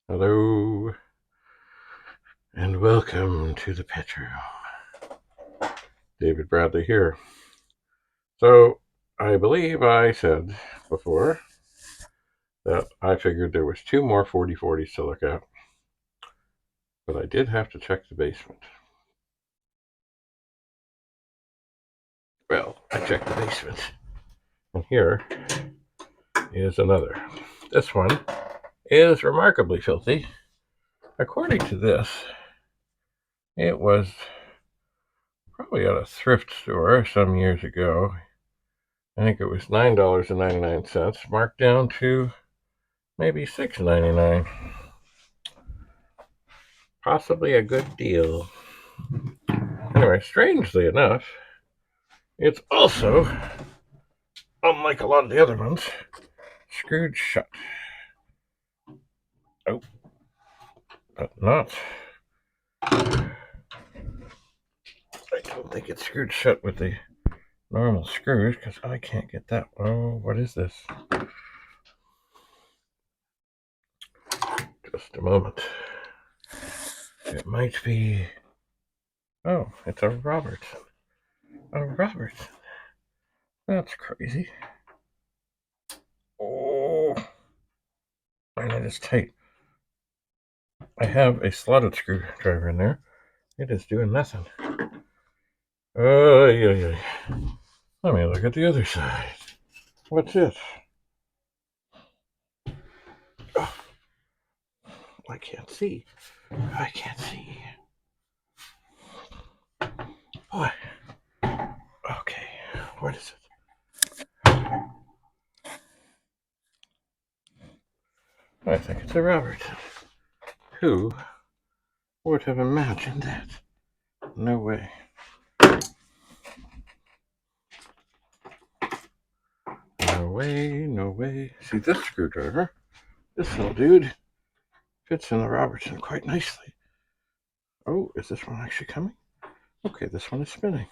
Hello, and welcome to the pet room. David Bradley here. So, I believe I said before that I figured there was two more 4040s to look at, but I did have to check the basement. Well, I checked the basement, and here is another. This one is remarkably filthy. According to this, it was probably at a thrift store some years ago. I think it was $9.99, marked down to maybe $6.99. Possibly a good deal. Anyway, strangely enough, it's also, unlike a lot of the other ones, screwed shut. Oh, but not. I don't think it's screwed shut with the normal screws because I can't get that. Oh, what is this? Just a moment. It might be. Oh, it's a Robertson. A Robertson. That's crazy. Oh, and it is tight. I have a slotted screwdriver in there. It is doing nothing. Oh, yeah. Let me look at the other side. What's it? Oh, I can't see. I can't see. Boy. Okay, what is it? I think it's a Robertson. Who would have imagined that? No way. No way, no way. See, this screwdriver, this little dude, fits in the Robertson quite nicely. Oh, is this one actually coming? Okay, this one is spinning.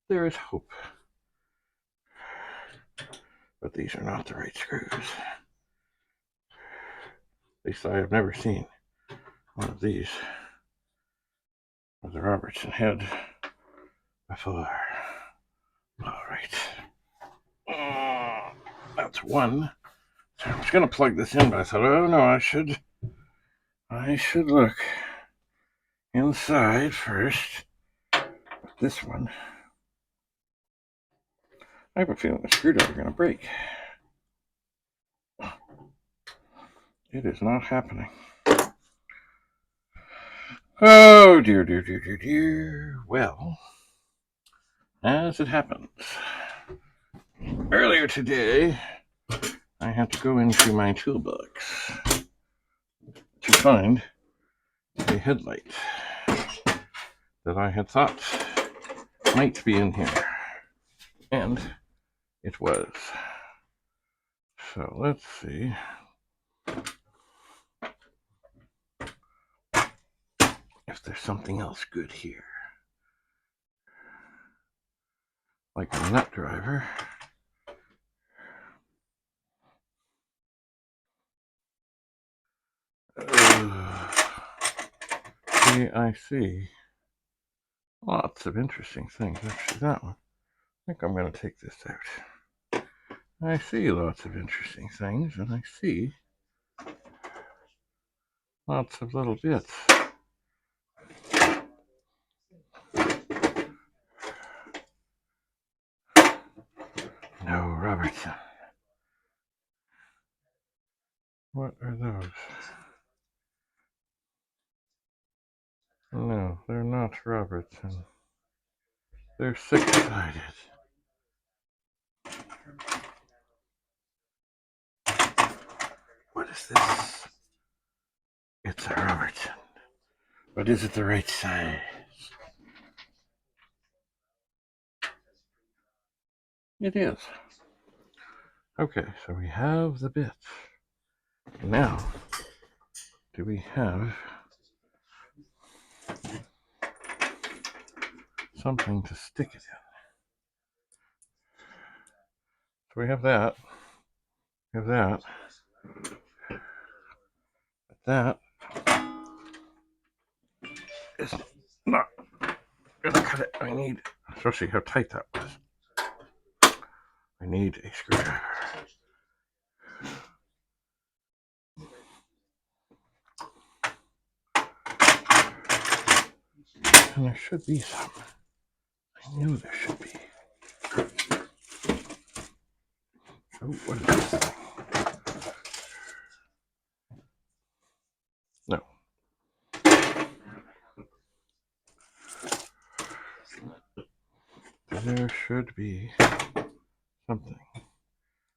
There is hope. But these are not the right screws. At least I have never seen one of these with the Robertson head before. All right. That's one. So I was going to plug this in, but I thought, oh no, I should look inside first. But this one, I have a feeling the screwdriver is going to break. It is not happening. Oh dear. Well, as it happens, earlier today, I had to go into my toolbox to find a headlight that I had thought might be in here. And it was. So let's see if there's something else good here. Like a nut driver. See, I see lots of interesting things. Actually, that one. I think I'm going to take this out. I see lots of interesting things, and I see lots of little bits. No, Robertson. What are those? No, they're not Robertson. They're six-sided. What is this? It's a Robertson. But is it the right size? It is. Okay, so we have the bits. Now, do we have something to stick it in? So we have that. We have that. But that is not gonna cut it. I need, especially how tight that was, I need a screwdriver. And there should be some. I knew there should be. Oh, what is this thing? No. There should be something.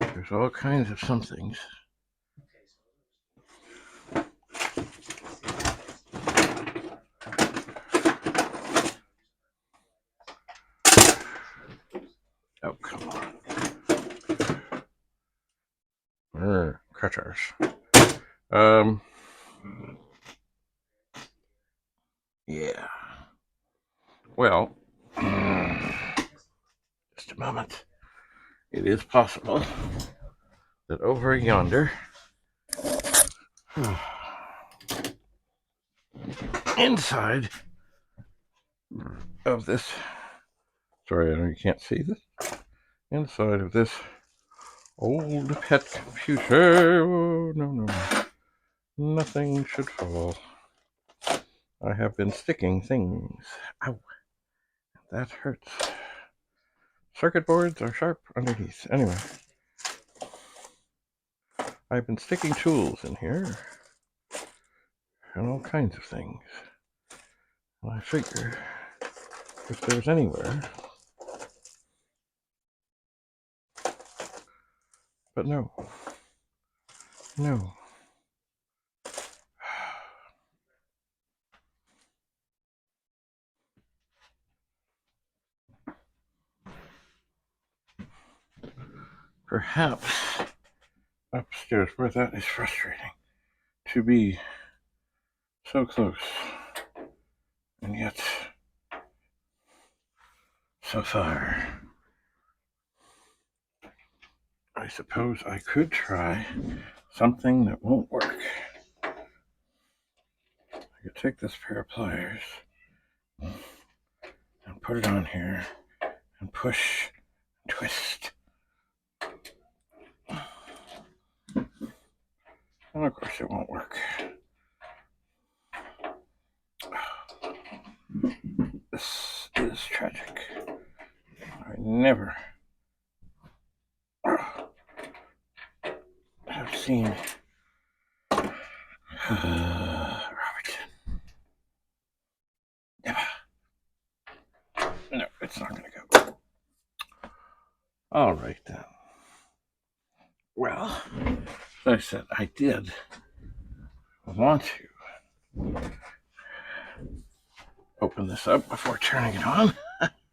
There's all kinds of somethings. Oh, come on. Crutchers. Yeah. Well, just a moment. It is possible that over yonder, inside of this, sorry, I know you can't see this, inside of this old pet computer, oh, no, nothing should fall. I have been sticking things. Ow, that hurts. Circuit boards are sharp underneath. Anyway, I've been sticking tools in here and all kinds of things. And I figure if there's anywhere, but no. Perhaps upstairs, where that is frustrating to be so close and yet so far. I suppose I could try something that won't work. I could take this pair of pliers and put it on here and push, twist. And of course it won't work. This is tragic. I never have seen Robert. Never. No, it's not going to go. All right then. Well, as I said, I did want to open this up before turning it on,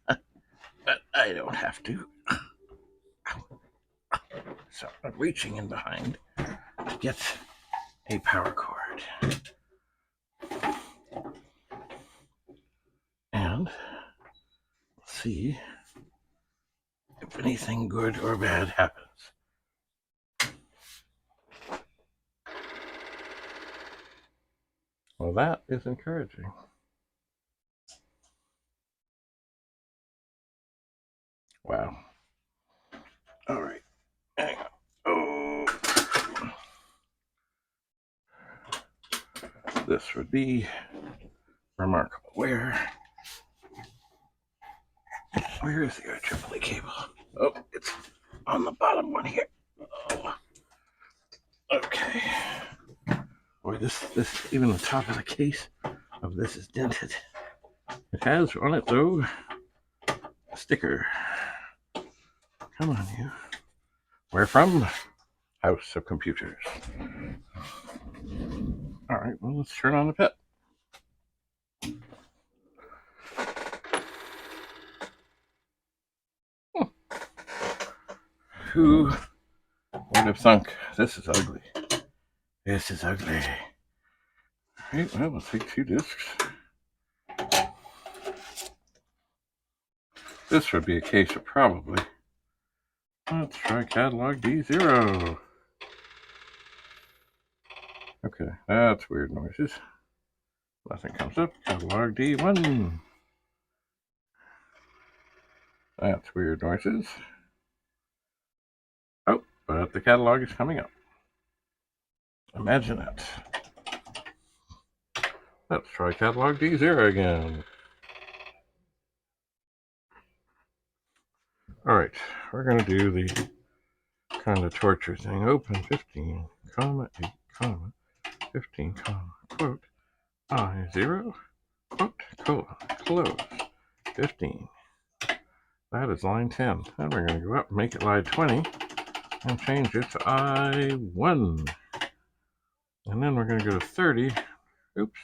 but I don't have to. So I'm reaching in behind to get a power cord. And let's see if anything good or bad happens. Well, that is encouraging. Wow. All right. Hang on. Oh. This would be remarkable. Where is the IEEE cable? Oh, it's on the bottom one here. Oh. Okay. Boy, this even the top of the case of this is dented. It has on it though a sticker. Come on, you. Where from? House of Computers. All right. Well, let's turn on the pet. Who would have thunk? This is ugly. This is ugly. All right, well, we'll take 2 discs. This would be a case of probably. Let's try catalog D0. Okay, that's weird noises. Nothing comes up. Catalog D1. That's weird noises. Oh, but the catalog is coming up. Imagine that. Let's try catalog D0 again. Alright, we're going to do the kind of torture thing. Open 15, comma, 8, comma, 15, comma, quote, I0, quote, colon, close, 15. That is line 10. Then we're going to go up and make it line 20 and change it to I1. And then we're going to go to 30. Oops.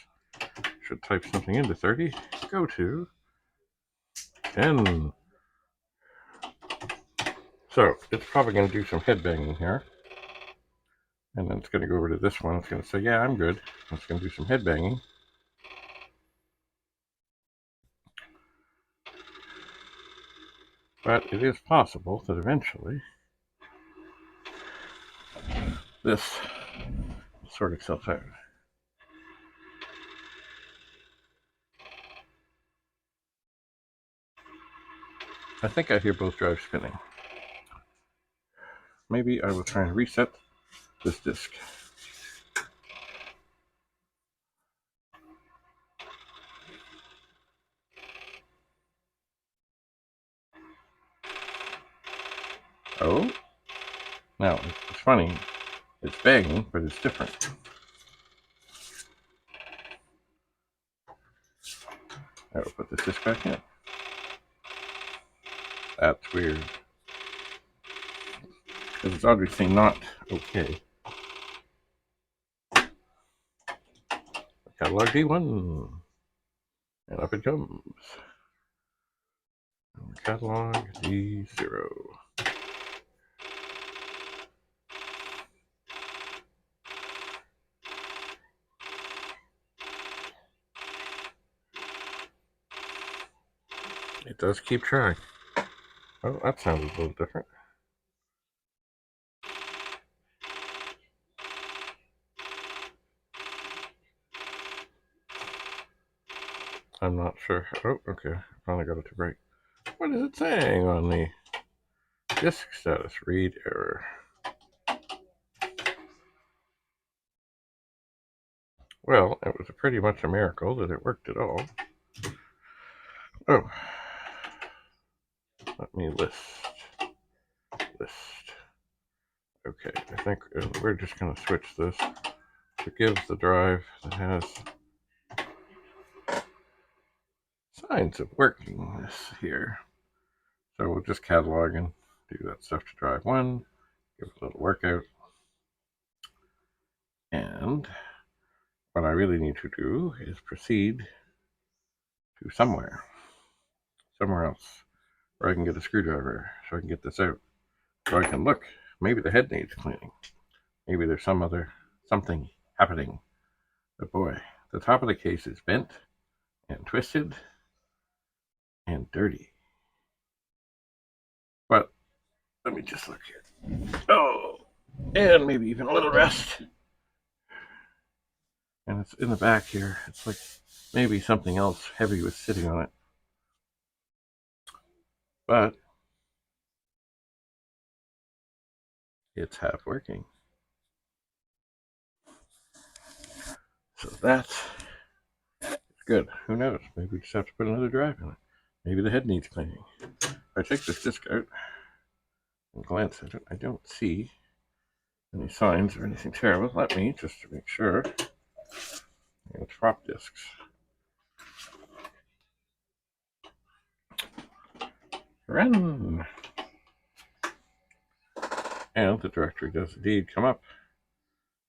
Should type something into 30. Go to 10. So it's probably going to do some head banging here. And then it's going to go over to this one. It's going to say, yeah, I'm good. It's going to do some head banging. But it is possible that eventually this will sort itself out. I think I hear both drives spinning. Maybe I will try and reset this disk. Oh, now it's funny. It's banging, but it's different. I will put this disc back in. That's weird. Because it's obviously not okay. Catalog D1. And up it comes. Catalog D0. It does keep track. Oh, that sounds a little different. I'm not sure. Oh, okay. Finally got it to break. What is it saying on the disk status? Read error. Well, it was pretty much a miracle that it worked at all. Oh. Let me list. Okay, I think we're just going to switch this to give the drive that has signs of working this here. So we'll just catalog and do that stuff to drive 1, give it a little workout. And what I really need to do is proceed to somewhere else where I can get a screwdriver so I can get this out. So I can look, maybe the head needs cleaning. Maybe there's something happening. But boy, the top of the case is bent and twisted and dirty. But let me just look here. Oh, and maybe even a little rust. And it's in the back here. It's like maybe something else heavy was sitting on it. But it's half working. So that's good. Who knows? Maybe we just have to put another drive in it. Maybe the head needs cleaning. If I take this disc out and glance at it, I don't see any signs of anything terrible. Let me, just to make sure, I'm going to drop discs. Run! And the directory does indeed come up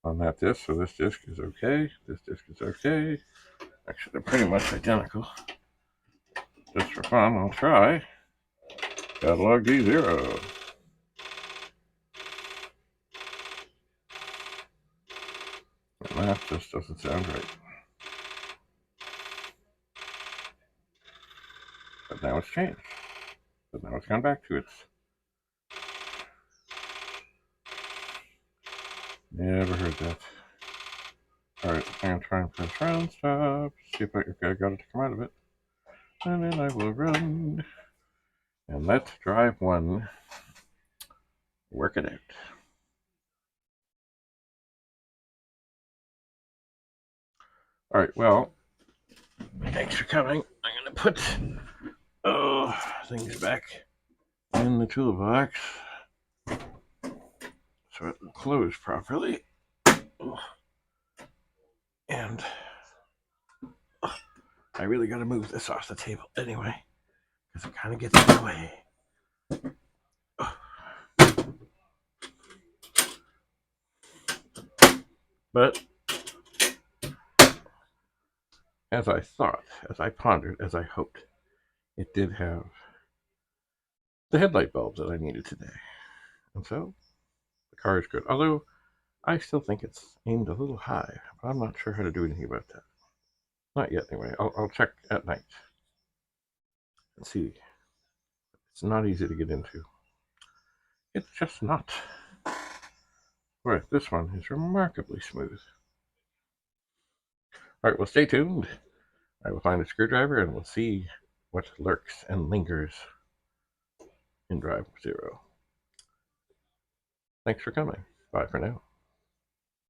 on that disk, so this disk is okay, this disk is okay. Actually, they're pretty much identical. Just for fun, I'll try catalog D0. And that just doesn't sound right. But now it's changed. But now it's gone back to its... Never heard that. Alright, I'm going to try and press round stop, see if I got it to come out of it. And then I will run. And let drive 1 work it out. Alright, well, thanks for coming. I'm going to put things back in the toolbox so it will close properly. And I really got to move this off the table anyway, because it kind of gets in the way. But as I thought, as I pondered, as I hoped, it did have the headlight bulbs that I needed today. And so the car is good. Although I still think it's aimed a little high, but I'm not sure how to do anything about that. Not yet, anyway. I'll check at night and see. It's not easy to get into. It's just not. Right, this one is remarkably smooth. All right, well, stay tuned. I will find a screwdriver and we'll see what lurks and lingers in Drive 0. Thanks for coming. Bye for now.